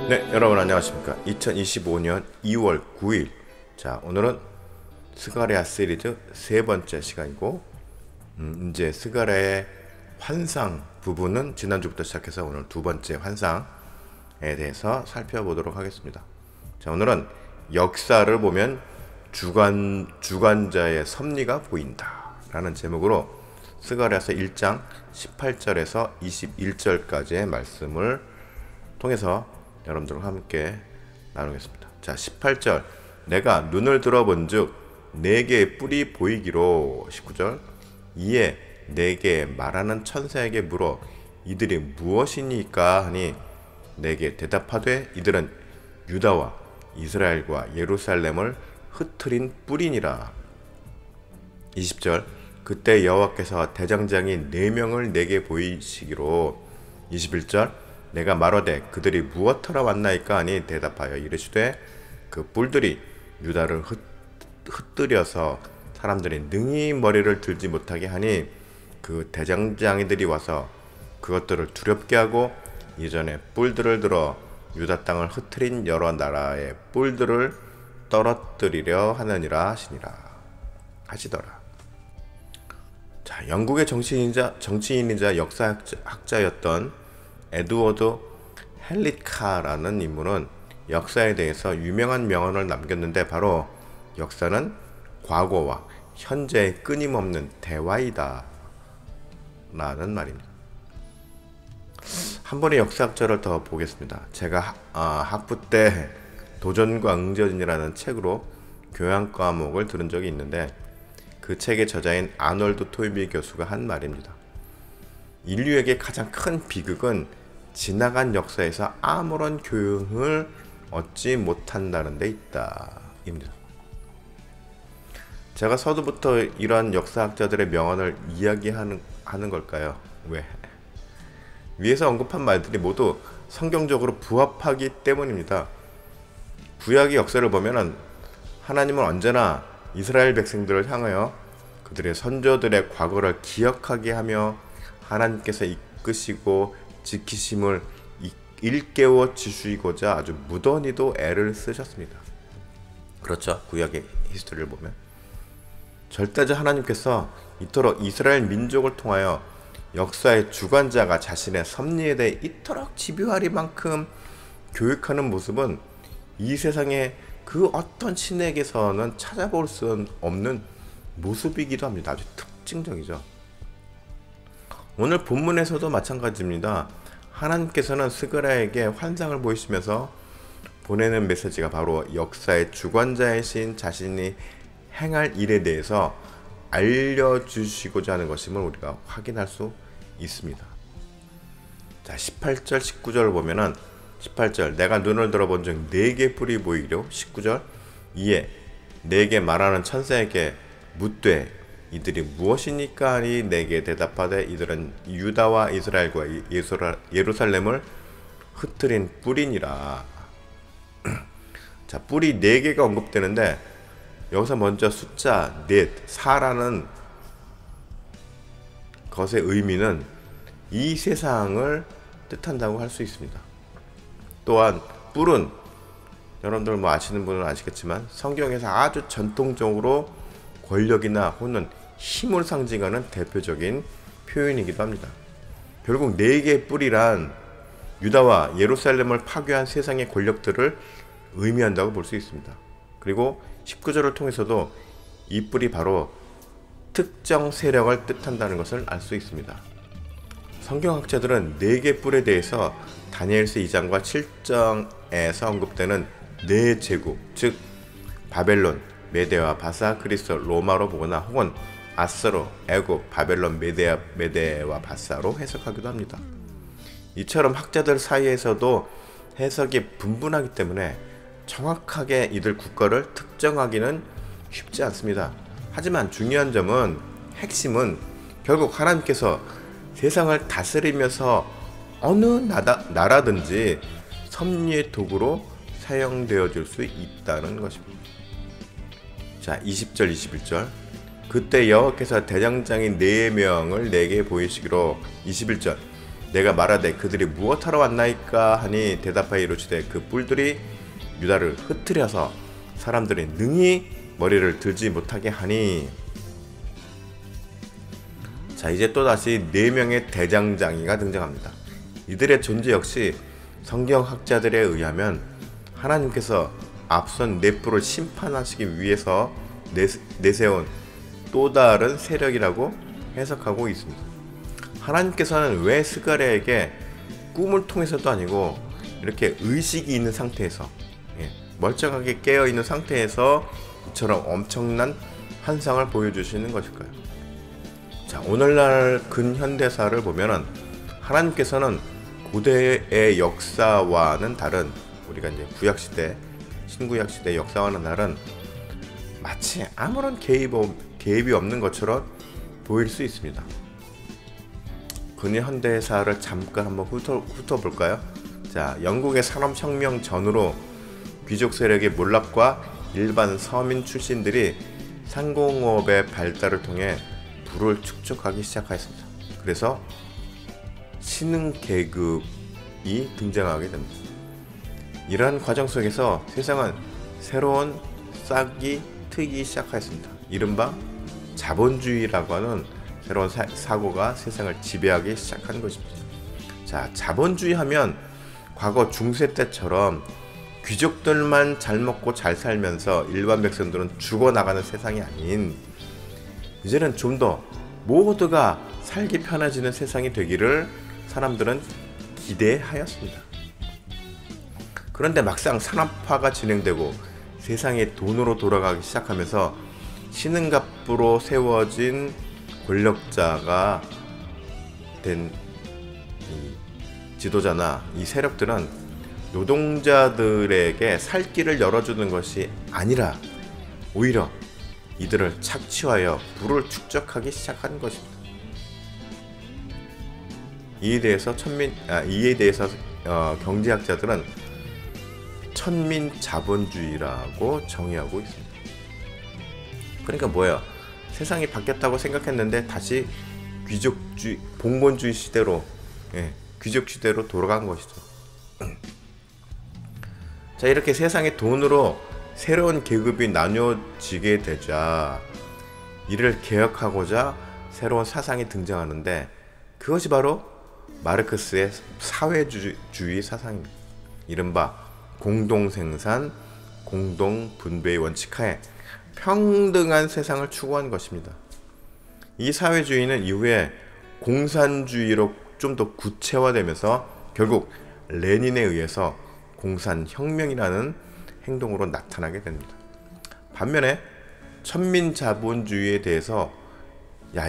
네, 여러분 안녕하십니까. 2025년 2월 9일. 자, 오늘은 스가랴 시리즈 세 번째 시간이고, 이제 스가랴의 환상 부분은 지난주부터 시작해서 오늘 두 번째 환상에 대해서 살펴보도록 하겠습니다. 자, 오늘은 역사를 보면 주관자의 섭리가 보인다 라는 제목으로 스가랴서 1장 18절에서 21절까지의 말씀을 통해서 여러분들과 함께 나누겠습니다. 자, 18절. 내가 눈을 들어본즉 내게 뿔이 보이기로. 19절. 이에 내게 말하는 천사에게 물어 이들이 무엇이니까 하니 내게 대답하되 이들은 유다와 이스라엘과 예루살렘을 흩트린 뿔이니라. 20절. 그때 여호와께서 대장장이 4명을 내게 보이시기로. 21절. 내가 말하되 그들이 무엇하러 왔나이까 하니 대답하여 이르시되 그 뿔들이 유다를 흩뜨려서 사람들이 능히 머리를 들지 못하게 하니 그 대장장이들이 와서 그것들을 두렵게 하고 이전에 뿔들을 들어 유다 땅을 흩트린 여러 나라의 뿔들을 떨어뜨리려 하느니라 하시더라. 자, 영국의 정치인이자 역사학자였던 에드워드 헬리카라는 인물은 역사에 대해서 유명한 명언을 남겼는데, 바로 역사는 과거와 현재의 끊임없는 대화이다 라는 말입니다. 한 번의 역사학자를 더 보겠습니다. 제가 학부 때 도전과 응전이라는 책으로 교양 과목을 들은 적이 있는데, 그 책의 저자인 아놀드 토인비 교수가 한 말입니다. 인류에게 가장 큰 비극은 지나간 역사에서 아무런 교훈을 얻지 못한다는 데 있다 입니다. 제가 서두부터 이러한 역사학자들의 명언을 이야기하는 걸까요? 왜? 위에서 언급한 말들이 모두 성경적으로 부합하기 때문입니다. 구약의 역사를 보면 하나님은 언제나 이스라엘 백성들을 향하여 그들의 선조들의 과거를 기억하게 하며 하나님께서 이끄시고 지키심을 일깨워 주시고자 아주 무던히도 애를 쓰셨습니다. 그렇죠. 구약의 히스토리를 보면 절대자 하나님께서 이토록 이스라엘 민족을 통하여 역사의 주관자가 자신의 섭리에 대해 이토록 집요하리만큼 교육하는 모습은 이 세상의 그 어떤 신에게서는 찾아볼 수 없는 모습이기도 합니다. 아주 특징적이죠. 오늘 본문에서도 마찬가지입니다. 하나님께서는 스가랴에게 환상을 보이시면서 보내는 메시지가 바로 역사의 주관자이신 자신이 행할 일에 대해서 알려주시고자 하는 것임을 우리가 확인할 수 있습니다. 자, 18절 19절을 보면은 18절 내가 눈을 들어본즉 네개 뿔이 보이기로. 19절 이에 내게 말하는 천사에게 묻되 이들이 무엇이니까 하니 내게 대답하되 이들은 유다와 이스라엘과 예루살렘을 흩트린 뿔이니라. 자, 뿔이 4개가 언급되는데 여기서 먼저 숫자 4라는 것의 의미는 이 세상을 뜻한다고 할 수 있습니다. 또한 뿔은 여러분들 아시는 분은 아시겠지만 성경에서 아주 전통적으로 권력이나 혹은 힘을 상징하는 대표적인 표현이기도 합니다. 결국 4개의 뿔이란 유다와 예루살렘을 파괴한 세상의 권력들을 의미한다고 볼 수 있습니다. 그리고 19절을 통해서도 이 뿔이 바로 특정 세력을 뜻한다는 것을 알 수 있습니다. 성경학자들은 4개 뿔에 대해서 다니엘서 2장과 7장에서 언급되는 4제국, 즉 바벨론, 메데와 바사, 그리스, 로마로 보거나 혹은 아스로, 애굽, 바벨론, 메데와 바사로 해석하기도 합니다. 이처럼 학자들 사이에서도 해석이 분분하기 때문에 정확하게 이들 국가를 특정하기는 쉽지 않습니다. 하지만 중요한 점은, 핵심은 결국 하나님께서 세상을 다스리면서 어느 나라든지 섭리의 도구로 사용되어질 수 있다는 것입니다. 자, 20절 21절 그때 여호와께서 대장장이 4명을 내게 보이시기로. 21절 내가 말하되 그들이 무엇하러 왔나이까 하니 대답하여 이르시되 그 뿔들이 유다를 흩트려서 사람들이 능히 머리를 들지 못하게 하니. 자, 이제 또다시 4명의 대장장이가 등장합니다. 이들의 존재 역시 성경학자들에 의하면 하나님께서 앞선 네 뿔을 심판하시기 위해서 내세운 또 다른 세력이라고 해석하고 있습니다. 하나님께서는 왜 스가랴에게 꿈을 통해서도 아니고 이렇게 의식이 있는 상태에서, 멀쩡하게 깨어있는 상태에서 이처럼 엄청난 환상을 보여주시는 것일까요? 자, 오늘날 근현대사를 보면은 하나님께서는 고대의 역사와는 다른, 우리가 이제 구약시대, 신구약시대 역사와는 다른, 마치 아무런 개입이 없는 것처럼 보일 수 있습니다. 근현대사를 잠깐 한번 훑어볼까요? 자, 영국의 산업혁명 전후로 귀족 세력의 몰락과 일반 서민 출신들이 상공업의 발달을 통해 부를 축적하기 시작하였습니다. 그래서 신흥 계급이 등장하게 됩니다. 이러한 과정 속에서 세상은 새로운 싹이 트기 시작하였습니다. 이른바 자본주의라고 하는 새로운 사고가 세상을 지배하기 시작한 것입니다. 자, 자본주의 하면 과거 중세 때처럼 귀족들만 잘 먹고 잘 살면서 일반 백성들은 죽어나가는 세상이 아닌, 이제는 좀 더 모두가 살기 편해지는 세상이 되기를 사람들은 기대하였습니다. 그런데 막상 산업화가 진행되고 세상이 돈으로 돌아가기 시작하면서 신흥갑부로 세워진 권력자가 된 이 지도자나 이 세력들은 노동자들에게 살 길을 열어주는 것이 아니라 오히려 이들을 착취하여 부를 축적하기 시작한 것입니다. 이에 대해서 경제학자들은 천민자본주의라고 정의하고 있습니다. 그러니까 뭐예요? 세상이 바뀌었다고 생각했는데 다시 귀족주의, 봉건주의 시대로, 귀족 시대로 돌아간 것이죠. 자, 이렇게 세상의 돈으로 새로운 계급이 나뉘어지게 되자 이를 개혁하고자 새로운 사상이 등장하는데, 그것이 바로 마르크스의 사회주의 사상입니다. 이른바 공동생산, 공동분배의 원칙하에 평등한 세상을 추구한 것입니다. 이 사회주의는 이후에 공산주의로 좀 더 구체화되면서 결국 레닌에 의해서 공산혁명이라는 행동으로 나타나게 됩니다. 반면에 천민자본주의에 대해서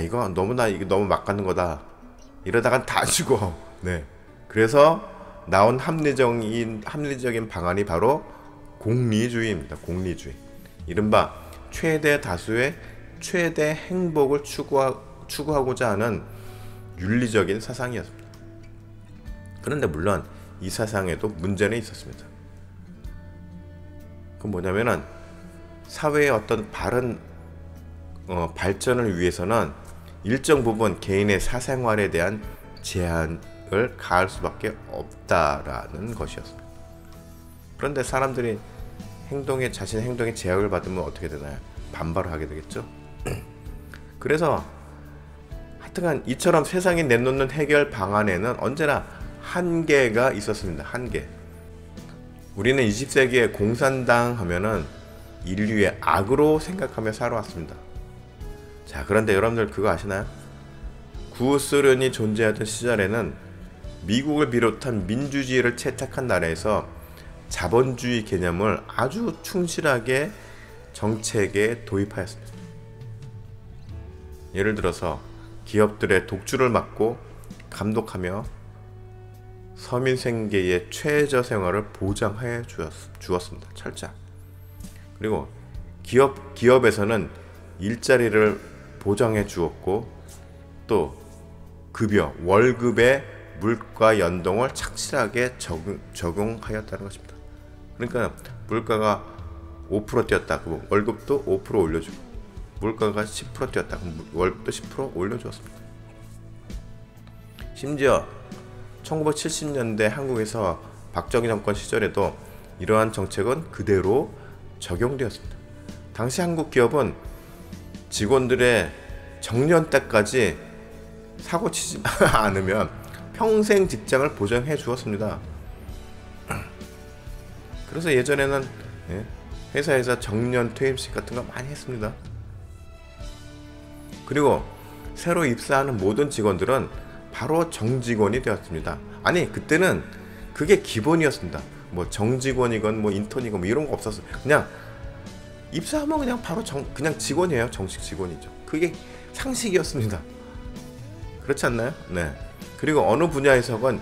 이거 너무 막 가는 거다, 이러다간 다 죽어. 그래서 나온 합리적인 방안이 바로 공리주의입니다. 공리주의. 이른바 최대 다수의 최대 행복을 추구하고자 하는 윤리적인 사상이었습니다. 그런데 물론 이 사상에도 문제는 있었습니다. 그건 뭐냐면은 사회의 어떤 바른 발전을 위해서는 일정 부분 개인의 사생활에 대한 제한을 가할 수밖에 없다라는 것이었습니다. 그런데 사람들이 자신의 행동에 제약을 받으면 어떻게 되나요? 반발을 하게 되겠죠. 그래서 하여튼간 이처럼 세상이 내놓는 해결 방안에는 언제나 한계가 있었습니다. 한계. 우리는 20세기에 공산당 하면은 인류의 악으로 생각하며 살아왔습니다. 자, 그런데 여러분들 그거 아시나요? 구소련이 존재하던 시절에는 미국을 비롯한 민주주의를 채택한 나라에서 자본주의 개념을 아주 충실하게 정책에 도입하였습니다. 예를 들어서 기업들의 독주를 막고 감독하며 서민 생계의 최저 생활을 보장해 주었습니다. 철저하게. 그리고 기업에서는 일자리를 보장해 주었고, 또 급여, 월급의 물가 연동을 착실하게 적용하였다는 것입니다. 그러니까 물가가 5% 뛰었다, 그럼 월급도 5% 올려주고, 물가가 10% 뛰었다, 그럼 월급도 10% 올려주었습니다. 심지어 1970년대 한국에서 박정희 정권 시절에도 이러한 정책은 그대로 적용되었습니다. 당시 한국 기업은 직원들의 정년 때까지 사고 치지 않으면 평생 직장을 보장해 주었습니다. 그래서 예전에는 회사에서 정년 퇴임식 같은 거 많이 했습니다. 그리고 새로 입사하는 모든 직원들은 바로 정직원이 되었습니다. 아니, 그때는 그게 기본이었습니다. 뭐 정직원이건 뭐 인턴이건 뭐 이런 거 없었어요. 그냥 입사하면 그냥 바로 그냥 직원이에요. 정식 직원이죠. 그게 상식이었습니다. 그렇지 않나요? 네. 그리고 어느 분야에서건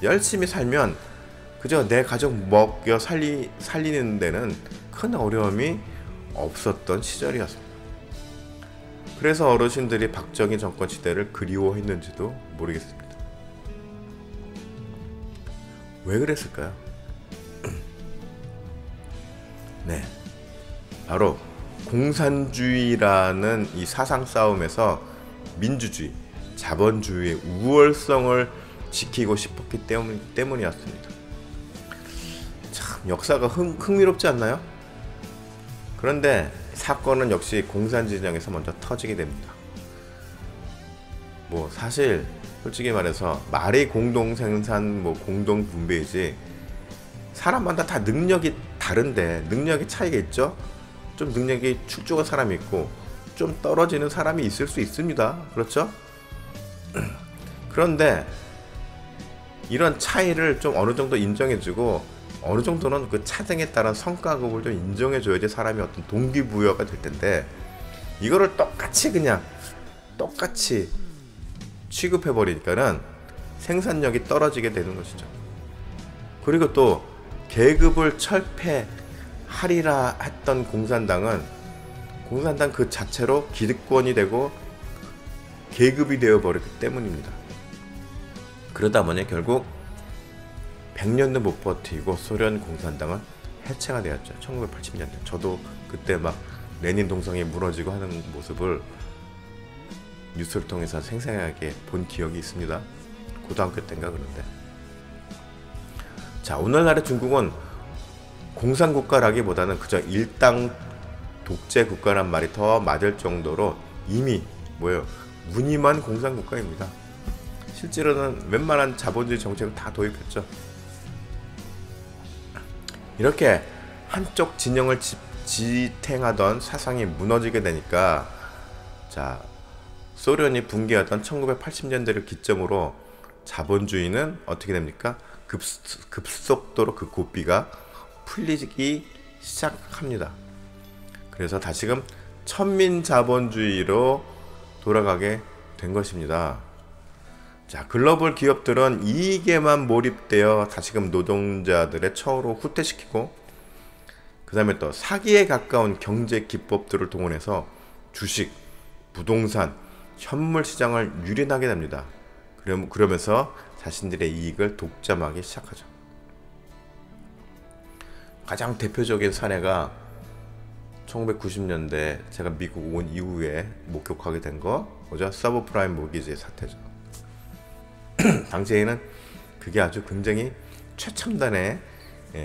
열심히 살면 그저 내 가족 먹여 살리는 데는 큰 어려움이 없었던 시절이었습니다. 그래서 어르신들이 박정희 정권 시대를 그리워했는지도 모르겠습니다. 왜 그랬을까요? 네, 바로 공산주의라는 이 사상 싸움에서 민주주의, 자본주의의 우월성을 지키고 싶었기 때문이었습니다. 참 역사가 흥미롭지 않나요? 그런데 사건은 역시 공산 진영에서 먼저 터지게 됩니다. 뭐 사실 솔직히 말해서 말이 공동 생산 뭐 공동 분배이지 사람마다 다 능력이 다른데 능력의 차이가 있죠. 좀 능력이 축적한 사람이 있고 좀 떨어지는 사람이 있을 수 있습니다. 그렇죠? 그런데 이런 차이를 좀 어느 정도 인정해주고 어느 정도는 그 차등에 따른 성과급을 좀 인정해줘야지 사람이 어떤 동기부여가 될 텐데 이거를 똑같이 취급해버리니까는 생산력이 떨어지게 되는 것이죠. 그리고 또 계급을 철폐하리라 했던 공산당 그 자체로 기득권이 되고 계급이 되어버렸기 때문입니다. 그러다 보니 결국 100년도 못 버티고 소련 공산당은 해체가 되었죠. 1980년대. 저도 그때 막 레닌 동상이 무너지고 하는 모습을 뉴스를 통해서 생생하게 본 기억이 있습니다. 고등학교 때인가 그런데. 자, 오늘날의 중국은 공산국가라기보다는 그저 일당 독재 국가란 말이 더 맞을 정도로 이미 무늬만 공산국가입니다. 실제로는 웬만한 자본주의 정책을 다 도입했죠. 이렇게 한쪽 진영을 지탱하던 사상이 무너지게 되니까 자, 소련이 붕괴하던 1980년대를 기점으로 자본주의는 어떻게 됩니까? 급속도로 그 고삐가 풀리기 시작합니다. 그래서 다시금 천민자본주의로 돌아가게 된 것입니다. 자, 글로벌 기업들은 이익에만 몰입되어 다시금 노동자들의 처우로 후퇴시키고 그 다음에 또 사기에 가까운 경제 기법들을 동원해서 주식, 부동산, 현물 시장을 유린하게 됩니다. 그러면서 자신들의 이익을 독점하기 시작하죠. 가장 대표적인 사례가 1990년대 제가 미국 온 이후에 목격하게 된 거 뭐죠? 서브프라임 모기지 사태죠. 당시에는 그게 아주 굉장히 최첨단의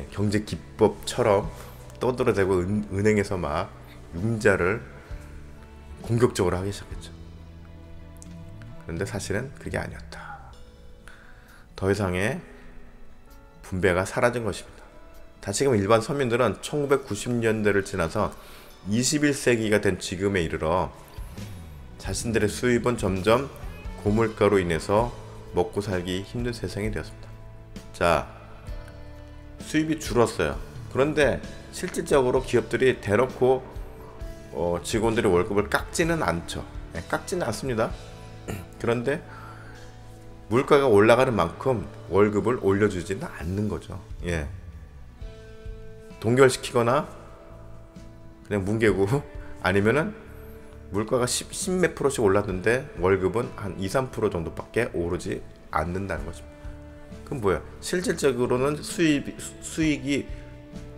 경제 기법처럼 떠들어대고 은행에서 막 융자를 공격적으로 하기 시작했죠. 그런데 사실은 그게 아니었다. 더 이상의 분배가 사라진 것입니다. 다시금 일반 서민들은 1990년대를 지나서 21세기가 된 지금에 이르러 자신들의 수입은 점점 고물가로 인해서 먹고 살기 힘든 세상이 되었습니다. 자, 수입이 줄었어요. 그런데 실질적으로 기업들이 대놓고 직원들의 월급을 깎지는 않죠. 깎지는 않습니다. 그런데 물가가 올라가는 만큼 월급을 올려주지는 않는 거죠. 예. 동결시키거나 그냥 뭉개고 아니면은 물가가 10몇 프로씩 올랐는데 월급은 한 2~3% 정도밖에 오르지 않는다는 것입니다. 그럼 뭐야? 실질적으로는 수익이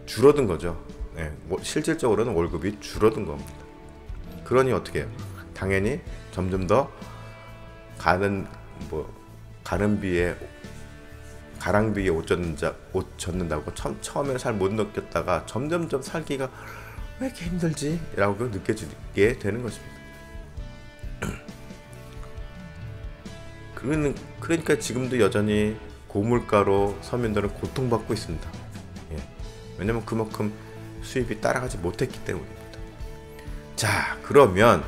줄어든 거죠. 예. 실질적으로는 월급이 줄어든 겁니다. 그러니 어떻게 해요? 당연히 점점 더 가는 비에 가랑비에 옷 젖는다고 처음에는 잘 못 느꼈다가 점점점 살기가 왜 이렇게 힘들지? 라고 느껴지게 되는 것입니다. 그러니까 지금도 여전히 고물가로 서민들은 고통받고 있습니다. 예. 왜냐면 그만큼 수입이 따라가지 못했기 때문입니다. 자, 그러면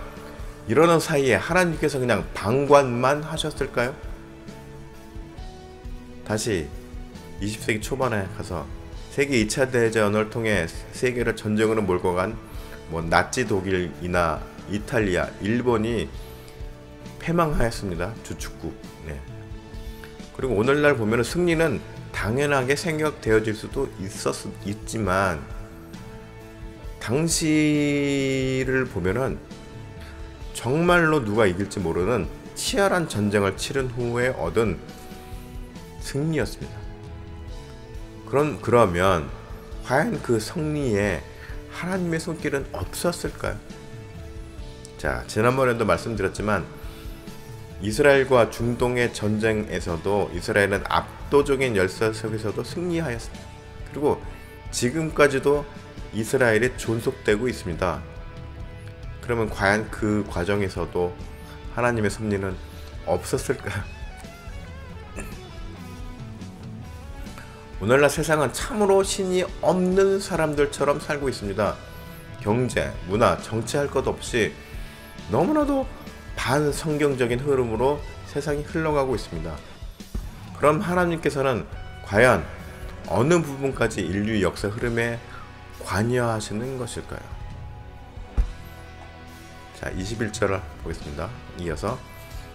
이러는 사이에 하나님께서 그냥 방관만 하셨을까요? 다시 20세기 초반에 가서 세계 2차 대전을 통해 세계를 전쟁으로 몰고 간 나치 독일이나 이탈리아, 일본이 패망하였습니다. 주축국. 네. 그리고 오늘날 보면 승리는 당연하게 생각되어질 수도 있지만 당시를 보면은 정말로 누가 이길지 모르는 치열한 전쟁을 치른 후에 얻은 승리였습니다. 그러면 과연 그 승리에 하나님의 손길은 없었을까요? 자, 지난번에도 말씀드렸지만 이스라엘과 중동의 전쟁에서도 이스라엘은 압도적인 열세 속에서도 승리하였습니다. 그리고 지금까지도 이스라엘이 존속되고 있습니다. 그러면 과연 그 과정에서도 하나님의 섭리는 없었을까요? 오늘날 세상은 참으로 신이 없는 사람들처럼 살고 있습니다. 경제, 문화, 정치 할 것 없이 너무나도 반성경적인 흐름으로 세상이 흘러가고 있습니다. 그럼 하나님께서는 과연 어느 부분까지 인류 역사 흐름에 관여하시는 것일까요? 자, 21절을 보겠습니다. 이어서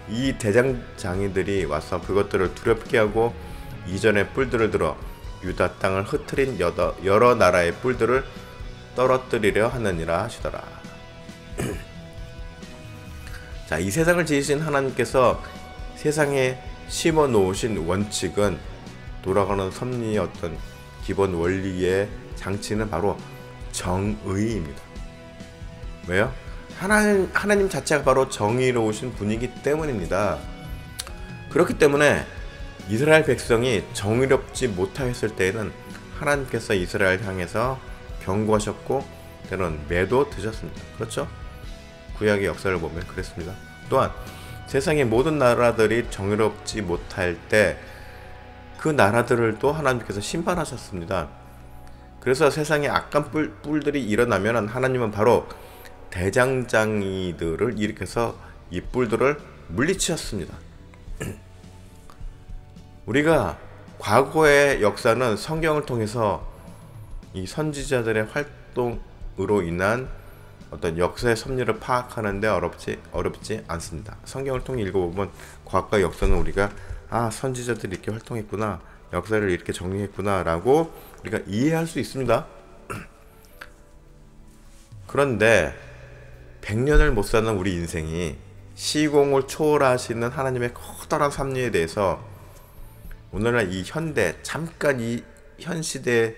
이 대장장이들이 와서 그것들을 두렵게 하고 이전의 뿔들을 들어 유다 땅을 흩트린 여러 나라의 뿔들을 떨어뜨리려 하느니라 하시더라. 자, 이 세상을 지으신 하나님께서 세상에 심어 놓으신 원칙은 돌아가는 섭리의 어떤 기본 원리의 장치는 바로 정의입니다. 왜요? 하나님 자체가 바로 정의로우신 분이기 때문입니다. 그렇기 때문에 이스라엘 백성이 정의롭지 못하였을 때에는 하나님께서 이스라엘 향해서 경고하셨고 때로는 매도 드셨습니다. 그렇죠? 구약의 역사를 보면 그랬습니다. 또한 세상의 모든 나라들이 정의롭지 못할 때 그 나라들을 또 하나님께서 심판하셨습니다. 그래서 세상에 악한 뿔들이 일어나면 하나님은 바로 대장장이들을 일으켜서 이 뿔들을 물리치셨습니다. 우리가 과거의 역사는 성경을 통해서 이 선지자들의 활동으로 인한 어떤 역사의 섭리를 파악하는데 어렵지 않습니다. 성경을 통해 읽어보면 과거의 역사는 우리가 선지자들이 이렇게 활동했구나, 역사를 이렇게 정리했구나 라고 우리가 이해할 수 있습니다. 그런데 100년을 못 사는 우리 인생이 시공을 초월하시는 하나님의 커다란 섭리에 대해서 오늘날 이 현대, 잠깐 이 현 시대에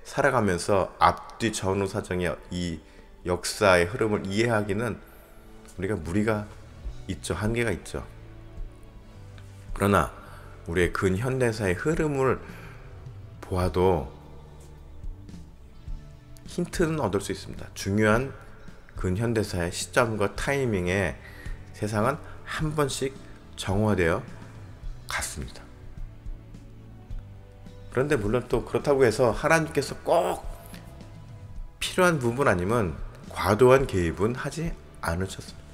살아가면서 앞뒤 전후 사정의 이 역사의 흐름을 이해하기는 우리가 무리가 있죠. 한계가 있죠. 그러나 우리의 근현대사의 흐름을 보아도 힌트는 얻을 수 있습니다. 중요한 근현대사의 시점과 타이밍에 세상은 한 번씩 정화되어 갔습니다. 그런데 물론 또 그렇다고 해서 하나님께서 꼭 필요한 부분 아니면 과도한 개입은 하지 않으셨습니다.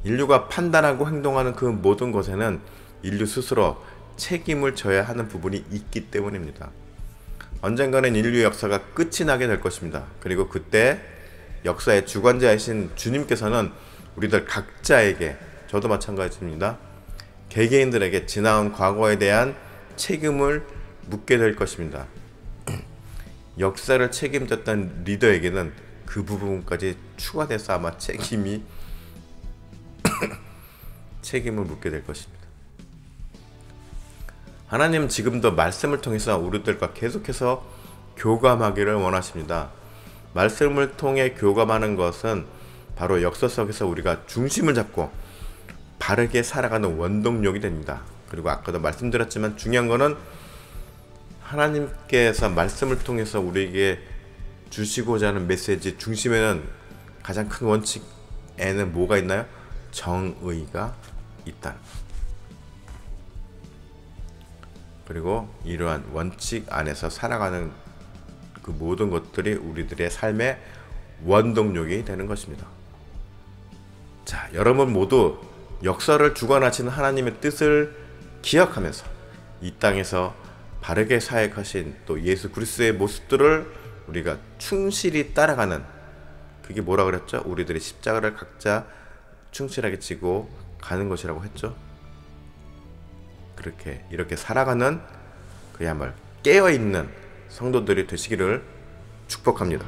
인류가 판단하고 행동하는 그 모든 것에는 인류 스스로 책임을 져야 하는 부분이 있기 때문입니다. 언젠가는 인류의 역사가 끝이 나게 될 것입니다. 그리고 그때 역사의 주관자이신 주님께서는 우리들 각자에게, 저도 마찬가지입니다, 개개인들에게 지나온 과거에 대한 책임을 묻게 될 것입니다. 역사를 책임졌던 리더에게는 그 부분까지 추가돼서 아마 책임을 묻게 될 것입니다. 하나님은 지금도 말씀을 통해서 우리들과 계속해서 교감하기를 원하십니다. 말씀을 통해 교감하는 것은 바로 역사 속에서 우리가 중심을 잡고 바르게 살아가는 원동력이 됩니다. 그리고 아까도 말씀드렸지만 중요한 거는 하나님께서 말씀을 통해서 우리에게 주시고자 하는 메시지 중심에는 가장 큰 원칙에는 뭐가 있나요? 정의가 있다. 그리고 이러한 원칙 안에서 살아가는 그 모든 것들이 우리들의 삶의 원동력이 되는 것입니다. 자, 여러분 모두 역사를 주관하시는 하나님의 뜻을 기억하면서 이 땅에서 바르게 사역하신 또 예수 그리스도의 모습들을 우리가 충실히 따라가는, 그게 뭐라 그랬죠? 우리들의 십자가를 각자 충실하게 지고 가는 것이라고 했죠. 이렇게 살아가는 그야말로 깨어있는 성도들이 되시기를 축복합니다.